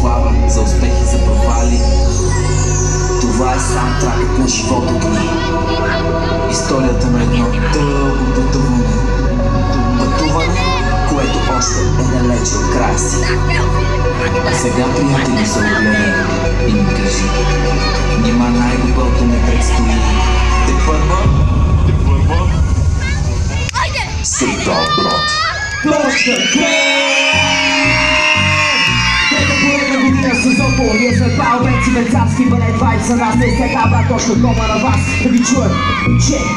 слава, за успехи, за провали. Това е саундтракът на живота ни. Историята на едно дълго пътуване. Пътуване, което още е далече от края си. А сега, приятели, се огледай и ми кажи, нима най-доброто ми предстои. Тепърва сега, брат. Точка трета поредна година с Озопол. Ние сме палбенци, царски балет, вайб за нас. Не се кабра точно дома на вас. Да ви чуя, чек,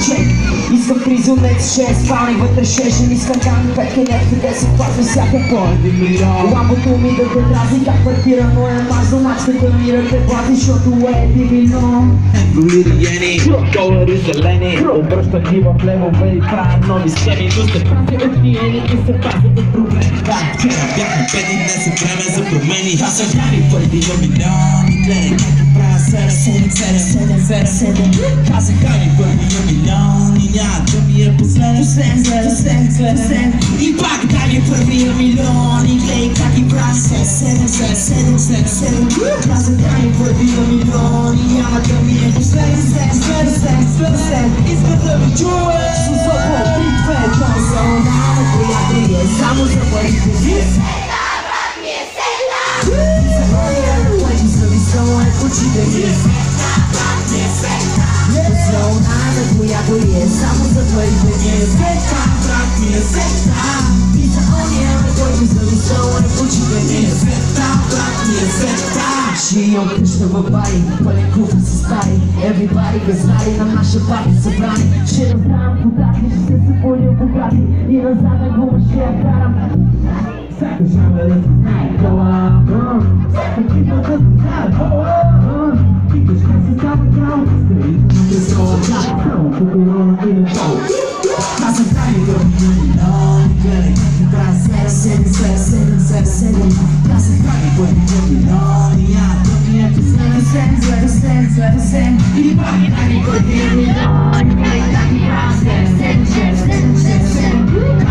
чек. Искам призонец, 6 спални, вътре 6 жени, скандални, 5 кенетки, 10 пазни, всяка по 1 милион. Ламбото ми да те дразни, как паркирано е мазно, мачката ми да те плати, защото е 1 милион. Голириени, долари зелени, обръщам ги в левове и правя нови схеми, но се пазят от клиентите, се пазят от проблеми. Вчера бяхме бедни, днес е време за промени. Аз съм прави първи до милиони, гледай как ги правя 7. Казаха ми първи до милиони, няма да ми е последен. И пак дай първи до милиони, гледай как ги правя 7. Казаха ми първи до милиони, няма да ми е последен. Иска да ми чуе Озопол, 3-2, зона, на която е само за парите си. Очите ми зона, на която е само за твоите ми е сета, брат ми е сета. И за ония, на който зависъл е очите ми е сета, брат ми е сета. Шион къща в бари, пълен куфа с пари. Everybody газари на наша парти събрани. Ще раздавам подати, ще се събудя богати. И на задна гума ще я карам. Всяка жена да се знае кола. Всяка кипа да се знае кола. Питаш как се става крал, старите на пресола. Само по корона и на шоу. Аз съм крайни гърби на милиони, гледай как ми правя 7. Аз съм крайни гърби на милиони, няма да ми е последен. И пак и крайни гърби на милиони, гледай как ми правя 7.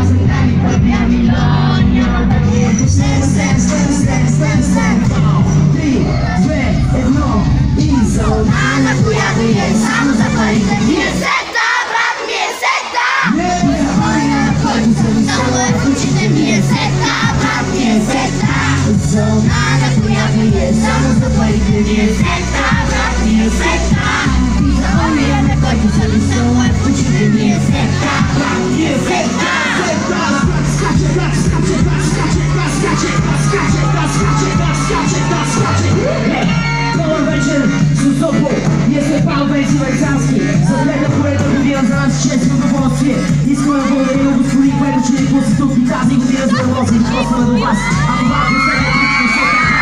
Аз съм крайни гърби на милиони, няма да ми е последен. 3, 2, 1 и зона, на която е само за парите ми е сета, брат ми е сета. Зона, на който зависъл е очите ми е сета, брат ми е сета. Зона, на която е само за парите ми е сета, брат ми е сета. Зона, на който зависъл е очите ми е сета, брат ми е сета. Добър вечер с Озопол, ние сме палбенци вайцански. За трета поредна година за нас честно удоволствие. Искаме да благодарим на господин Квето, че ни пусти тук и тази година за да возим косваме до вас. А това е последната сета,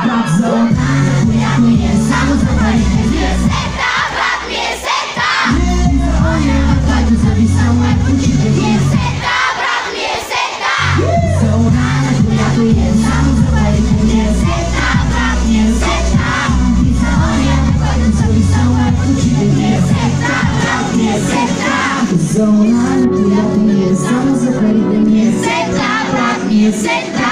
брат, зона, на която е само за парите ми е сета, брат ми е сета. И за ония, на който зависъл е очите ми е сета, брат ми е сета. Зона, на която е само за парите ми е сета, брат ми е сета. И за ония, на който зависъл е очите ми е сета, брат ми е сета. Зона, на която е само за парите ми е сета, брат ми е сета.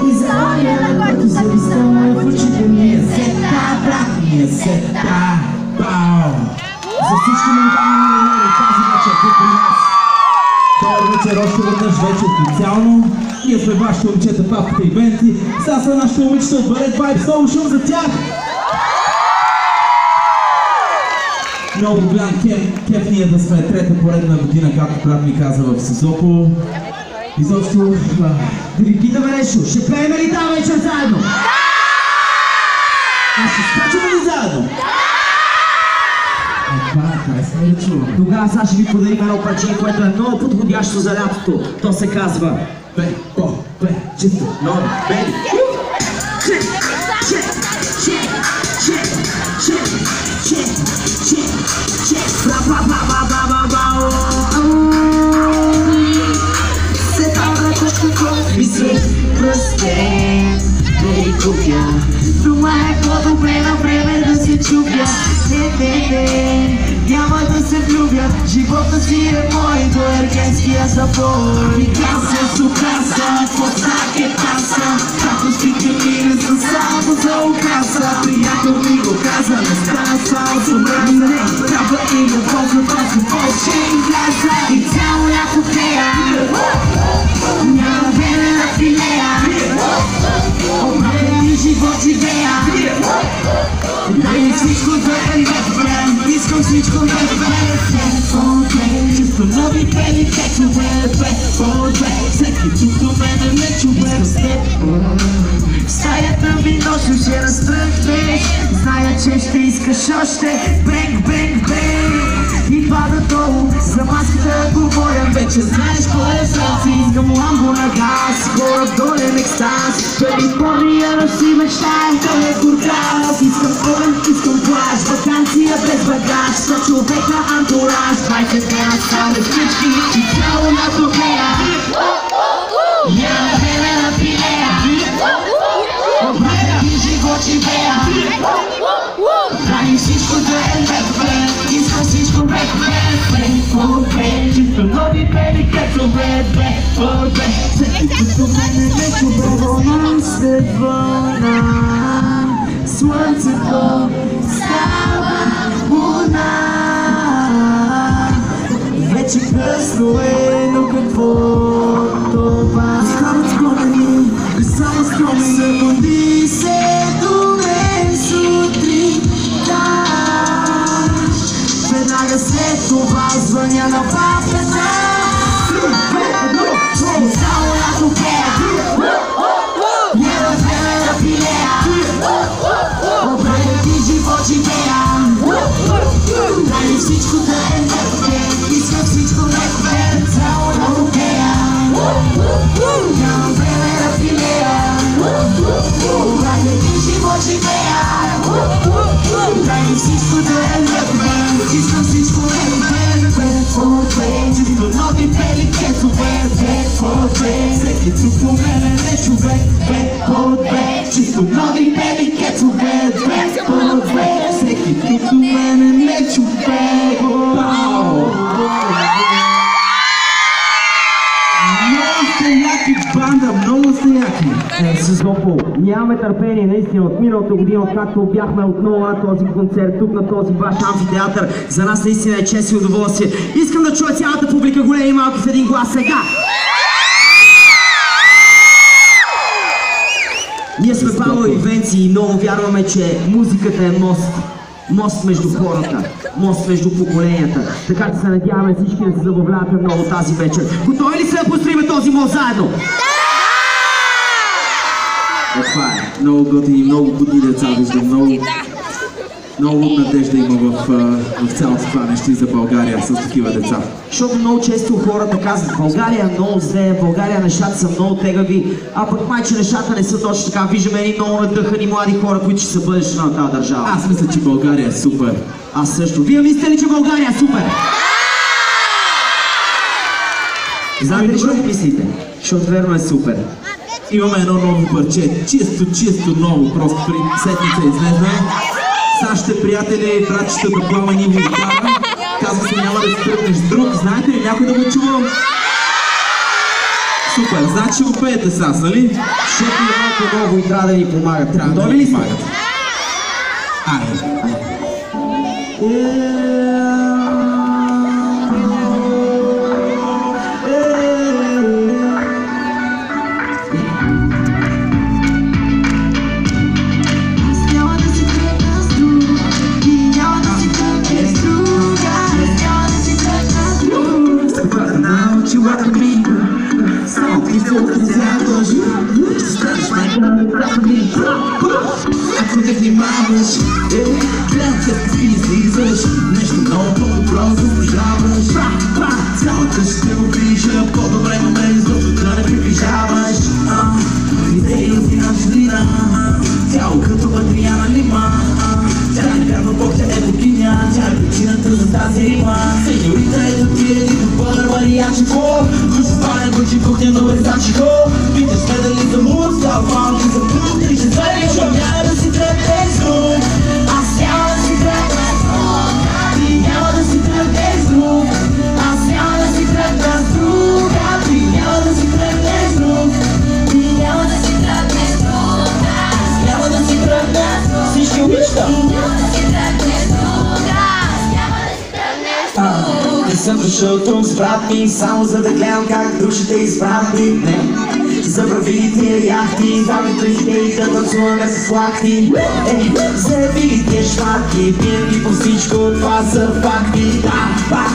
И за ония, на който зависъл е очите ми е сета, брат ми е сета. За всички ментални милионери тази вечер тук при нас. Този вечер още веднъж вече официално. Ние сме вашите момчета, папката и Бенти. Сега са нашите момичета от Балет Вайб, много шум за тях! Много голям кеф ние да сме трета поредна година, както брат ми каза в Озопол. Изобщо, да ви питаме нещо, ще пеем ли тази вечер заедно? А ще скачаме ли заедно? Тогава сега ще ви подарим едно парче, което е много подходящо за лятото. То се казва чисто нови бели. Това е по-добре на време да се чупя. Няма да се влюбя. Живота си е мой, до ергенския запор. Пикаса, сукаса, по сакетаса. нещо за оказа. Приятел ми го каза, не става само с образа. Трябва и любов, за да се почне и вляза. И цяло лято пея, няма време на филея. Обратен ми живот живея. Дай всичко да е лепен, искам всичко да е лепен. Чисто нови бели течове, по-две. Всеки тук до мене не чуве с теб. В стаята ми нощем ще разтръхнеш. Зная, че ще искаш още. Бенг, бенг, бенг. И пада долу, за маската говоря. Вече знаеш кой е сърце. Искам ламбо на газ, хора в долен екстаз. Калифорния да си мечтай, той е Бургас. Искам огън, искам плаж, ваканция без багаж. 100 човека антураж, 20 дена само всички и цяло лято пея. Няма време на пилея, обратен ми живот живея. Прави всичко да е лепен, искам всичко бек, чисто нови бели кецове, бек, всеки като мене не чува. Вълна след вълна, слънцето става луна. Вече късно е, но какво това? Стават спомени, само спомени. Събуди се до мен сутринта. Веднага след това звъня на папата. Само лято пея, няма време да пилея. Обратен ти живот живея. Дай всичко да е лепен, искам всичко лепен. Само лято пея, няма време да пилея. Обратен ти живот живея. Дай всичко да е лепен, искам всичко лепен. Чисто нови бели кецове, всеки тук по мене не човек. Чисто нови бели кецове, всеки тук по мене не човек. Много сте яки банда, много сте яки. Созопол, нямаме търпение наистина от миналата година, откакто бяхме отново на този концерт, тук на този ваш амфитеатър. За нас наистина е чест и удоволствие. Искам да чуя цялата публика, големи и малки, в един глас сега. Ние сме Павел и Венци и много вярваме, че музиката е мост. Мост между хората, мост между поколенията. Така че се надяваме всички да се забавлявате много тази вечер. Готови ли се да построим този мост заедно? Това е. Много готини, много будни деца виждам. Много надежда има в цялото това нещо и за България с такива деца. Защото много често хората казват, България е много зле, България нещата са много тегави, а пък майче нещата не са точно така. Виждаме едни много надъхани млади хора, които ще са бъдещето на тази държава. Аз мисля, че България е супер. Аз също. Вие мислите ли, че България е супер? Знаете ли, що мислите? Защото верно е супер. Имаме едно ново парче, чисто ново, просто при седмица излезе. Сашите приятели, братчетата Пламен и Витара. Казва се, няма да се тръгнеш друг. Знаете ли, някой да го чувам? Супер, значи ще го пеете с нас, нали? Защото е малко ново и трябва да ни помагат. Трябва да ни помагат. Айде. Ако не внимаваш, гледам след си излизаш, нещо много по-добро заслужаваш. Цялата ще обижа, по-добре момент, защото да не приближаваш. Идея си начлина, цяло като Адриана Лима. Тя не вярва Бог, тя е богиня, тя е причината за тази рима. Сеньорита ето ти е един добър мариачико, Кучестване гучи кухня на вързачико. Питаш ме дали съм луд, става малки за плут, и ще звери, що няма да си тръгнеш с друг. Аз няма да си тръгна с друг, ти няма да си тръгнеш с друг. Аз няма да си тръгна с друг, ти няма да си тръгнеш с друг. Ти няма да си тръгнеш с друг, аз няма да си тръгна. дошъл тук с брат ми, само за да гледам как друг ще те избрати. Не, забрави тия яхти, двамите идеи да танцуваме с лахти. Заеби ги тия шматки, пием ги по всичко, това са факти. Да, пак,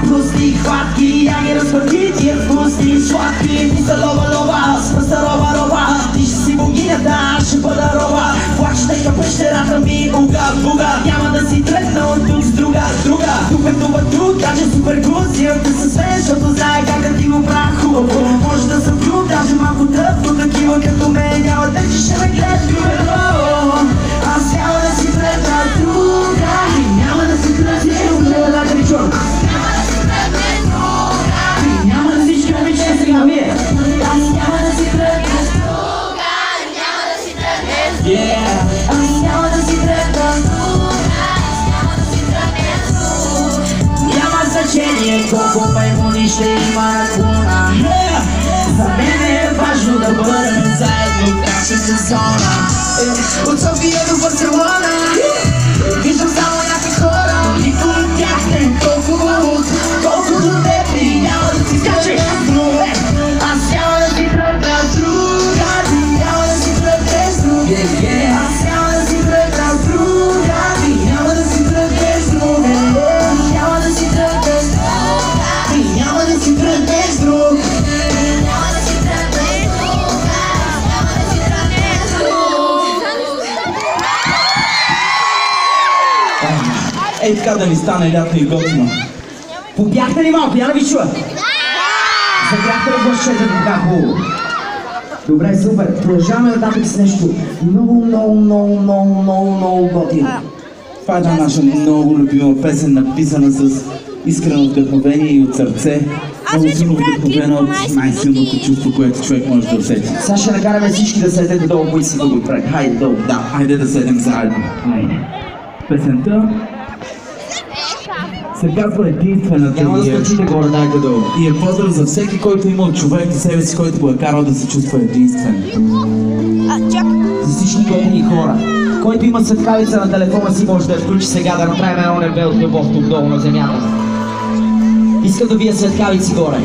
пусти хватки, я ги разпърти тия вкусни сладки. Ти са лова, аз пръста роба, ти ще си богинята, аз ще бъда роба. Плачете към пещерата ми, буга, няма да си тръгна от тук с друга. Тук, даже супер гуд, имам те със мен, защото знае как да ти го правя хубаво. Може да съм груб, даже малко тъп, но такива като мен няма те, че ще ме гледат хубаво. Аз няма да си тръгна друга и няма да си тръгне друга. Няма да всички обичате сега вие. Аз няма да си тръгна друга, няма да си тръгне друга. Аз няма да си тръгна друга, няма да си тръгне друга. Няма значение колко маймуни ще има на клона. За мен е важно да бъдем заедно в наша сезона. От София до Барселона виждам само някакви хора, никой от тях не е толкова луд, колкото теб и няма да си тръгна друга. Аз няма да си тръгна друга, ти няма да си тръгнеш друга. Аз няма да си тръгна друга, ти няма да си тръгнеш друга. Няма да си тръгнеш друга, ти няма да си тръгнеш друга. Няма да си тръгнеш друга, няма да си тръгнеш друга. Ей така да ни стане лято и готино. Попяхте ли малко? Я да ви чуя? Запяхте ли гласчета така хубаво? Добре, супер. Продължаваме нататък с нещо много готино. Това е една наша много любима песен, написана с искрено вдъхновение и от сърце. Много силно вдъхновена от най-силното чувство, което човек може да усети. Сега ще накараме всички да седете долу, които си да го правят. Хайде долу. Да, айде да седем заедно. Хайде. Песента се казва единствената Няма да скачите горе, дайте долу. и е поздрав за всеки, който има човек до себе си, който го е карал да се чувства единствен. За всички готини хора. Който има светкавица на телефона си, може да я включи сега, да направим едно небе от любов тук долу на земята. Искам да вия светкавици горе.